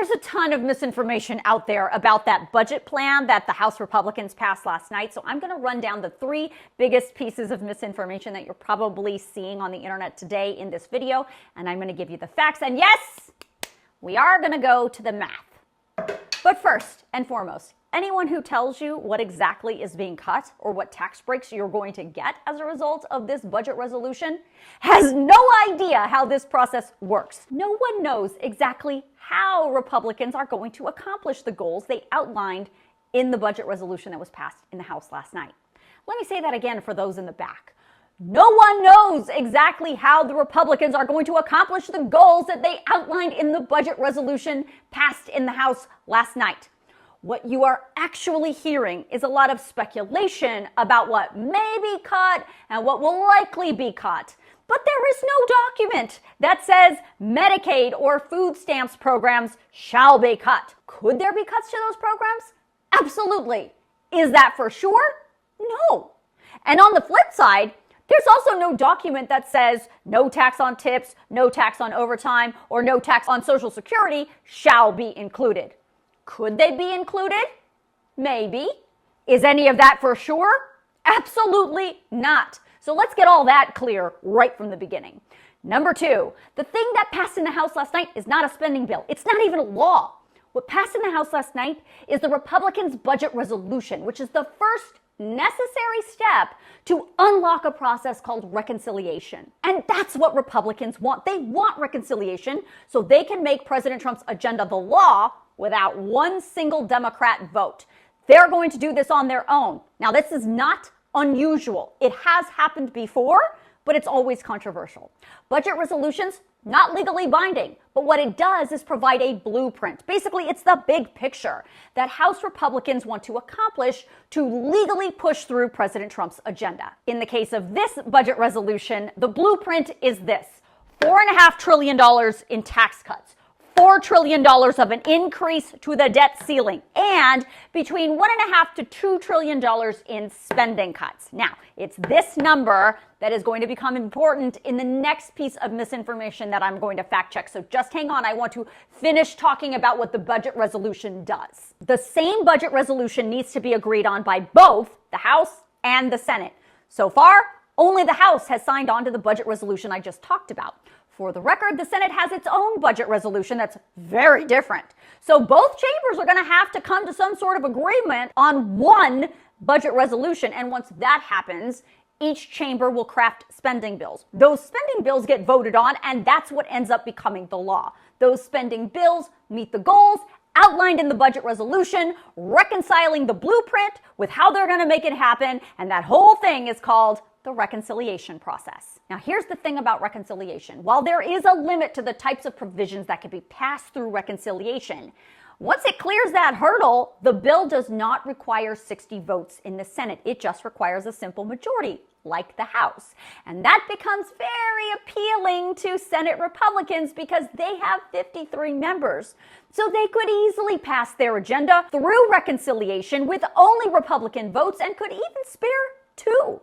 there's a ton of misinformation out there about that budget plan that the House Republicans passed last night. So I'm going to run down the 3 biggest pieces of misinformation that you're probably seeing on the internet today in this video. And I'm going to give you the facts. And yes, we are going to go to the math. But first and foremost, anyone who tells you what exactly is being cut or what tax breaks you're going to get as a result of this budget resolution has no idea how this process works. No one knows exactly how Republicans are going to accomplish the goals they outlined in the budget resolution that was passed in the House last night. Let me say that again for those in the back. No one knows exactly how the Republicans are going to accomplish the goals that they outlined in the budget resolution passed in the House last night. What you are actually hearing is a lot of speculation about what may be cut and what will likely be cut. But there is no document that says Medicaid or food stamps programs shall be cut. Could there be cuts to those programs? Absolutely. Is that for sure? No. And on the flip side, there's also no document that says no tax on tips, no tax on overtime, or no tax on Social Security shall be included. Could they be included? Maybe. Is any of that for sure? Absolutely not. So let's get all that clear right from the beginning. Number 2, the thing that passed in the House last night is not a spending bill. It's not even a law. What passed in the House last night is the Republicans' budget resolution, which is the first necessary step to unlock a process called reconciliation. And that's what Republicans want. They want reconciliation so they can make President Trump's agenda the law without one single Democrat vote. They're going to do this on their own. Now, this is not unusual. It has happened before, but it's always controversial. Budget resolutions, not legally binding, but what it does is provide a blueprint. Basically, it's the big picture that House Republicans want to accomplish to legally push through President Trump's agenda. In the case of this budget resolution, the blueprint is this: $4.5 trillion in tax cuts, $4 trillion of an increase to the debt ceiling, and between $1.5 to $2 trillion in spending cuts. Now, it's this number that is going to become important in the next piece of misinformation that I'm going to fact check. So just hang on. I want to finish talking about what the budget resolution does. The same budget resolution needs to be agreed on by both the House and the Senate. So far, only the House has signed on to the budget resolution I just talked about. For the record, the Senate has its own budget resolution that's very different. So both chambers are going to have to come to some sort of agreement on one budget resolution. And once that happens, each chamber will craft spending bills. Those spending bills get voted on, and that's what ends up becoming the law. Those spending bills meet the goals outlined in the budget resolution, reconciling the blueprint with how they're going to make it happen. And that whole thing is called the reconciliation process. Now, here's the thing about reconciliation. While there is a limit to the types of provisions that can be passed through reconciliation, once it clears that hurdle, the bill does not require 60 votes in the Senate. It just requires a simple majority, like the House. And that becomes very appealing to Senate Republicans because they have 53 members. So they could easily pass their agenda through reconciliation with only Republican votes and could even spare 2.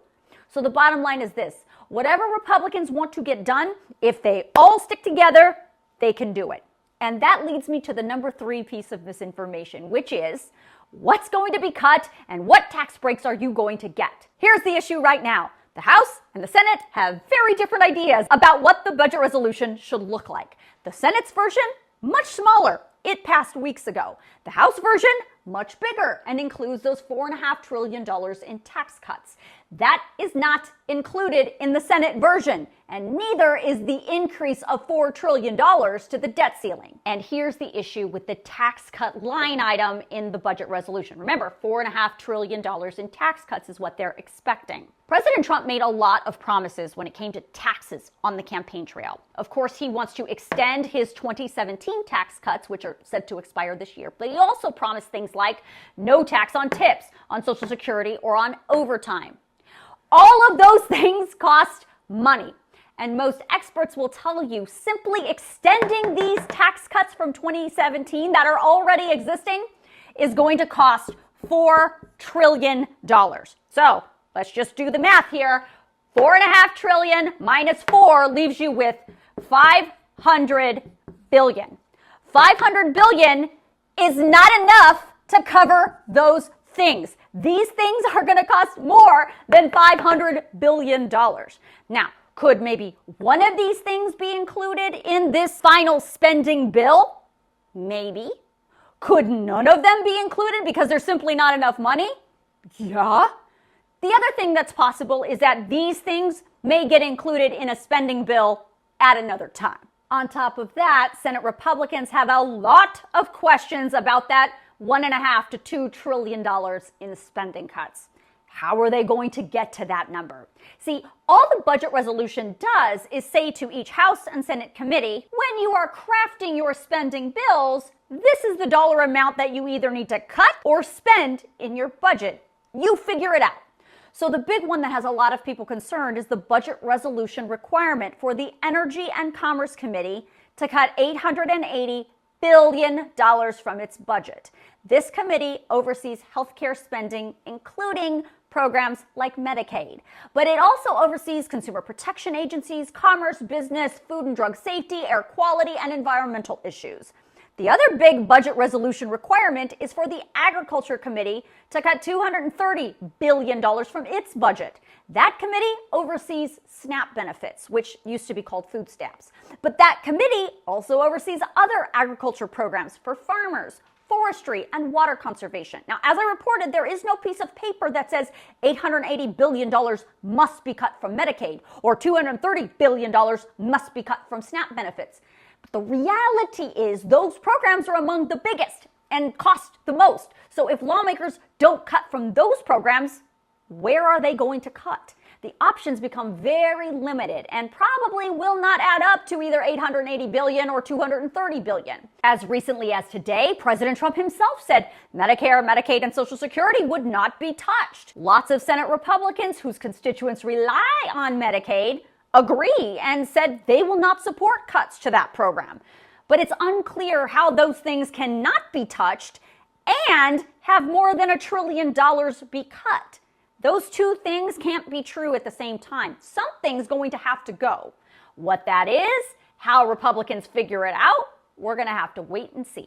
So the bottom line is this: whatever Republicans want to get done, if they all stick together, they can do it. And that leads me to the number 3 piece of misinformation, which is what's going to be cut and what tax breaks are you going to get? Here's the issue right now. The House and the Senate have very different ideas about what the budget resolution should look like. The Senate's version, much smaller. It passed weeks ago. The House version, much bigger and includes those $4.5 trillion in tax cuts. That is not included in the Senate version, and neither is the increase of $4 trillion to the debt ceiling. And here's the issue with the tax cut line item in the budget resolution. Remember, $4.5 trillion in tax cuts is what they're expecting. President Trump made a lot of promises when it came to taxes on the campaign trail. Of course, he wants to extend his 2017 tax cuts, which are set to expire this year, but he also promised things like no tax on tips, on Social Security, or on overtime. All of those things cost money. And most experts will tell you simply extending these tax cuts from 2017 that are already existing is going to cost $4 trillion. So let's just do the math here. $4.5 trillion minus 4 leaves you with $500 billion. 500 billion is not enough to cover those things. These things are going to cost more than $500 billion. Now, could maybe one of these things be included in this final spending bill? Maybe. Could none of them be included because there's simply not enough money? Yeah. The other thing that's possible is that these things may get included in a spending bill at another time. On top of that, Senate Republicans have a lot of questions about that $1.5 to $2 trillion in spending cuts. How are they going to get to that number? See, all the budget resolution does is say to each House and Senate committee, when you are crafting your spending bills, this is the dollar amount that you either need to cut or spend in your budget. You figure it out. So the big one that has a lot of people concerned is the budget resolution requirement for the Energy and Commerce Committee to cut $880 billion from its budget. This committee oversees healthcare spending, including programs like Medicaid. But it also oversees consumer protection agencies, commerce, business, food and drug safety, air quality, and environmental issues. The other big budget resolution requirement is for the Agriculture Committee to cut $230 billion from its budget. That committee oversees SNAP benefits, which used to be called food stamps. But that committee also oversees other agriculture programs for farmers, forestry, and water conservation. Now, as I reported, there is no piece of paper that says $880 billion must be cut from Medicaid or $230 billion must be cut from SNAP benefits. But the reality is those programs are among the biggest and cost the most. So if lawmakers don't cut from those programs, where are they going to cut? The options become very limited and probably will not add up to either $880 billion or $230 billion. As recently as today, President Trump himself said Medicare, Medicaid, and Social Security would not be touched. Lots of Senate Republicans whose constituents rely on Medicaid agree and said they will not support cuts to that program. But it's unclear how those things cannot be touched and have more than $1 trillion be cut. Those two things can't be true at the same time. Something's going to have to go. What that is, how Republicans figure it out, we're going to have to wait and see.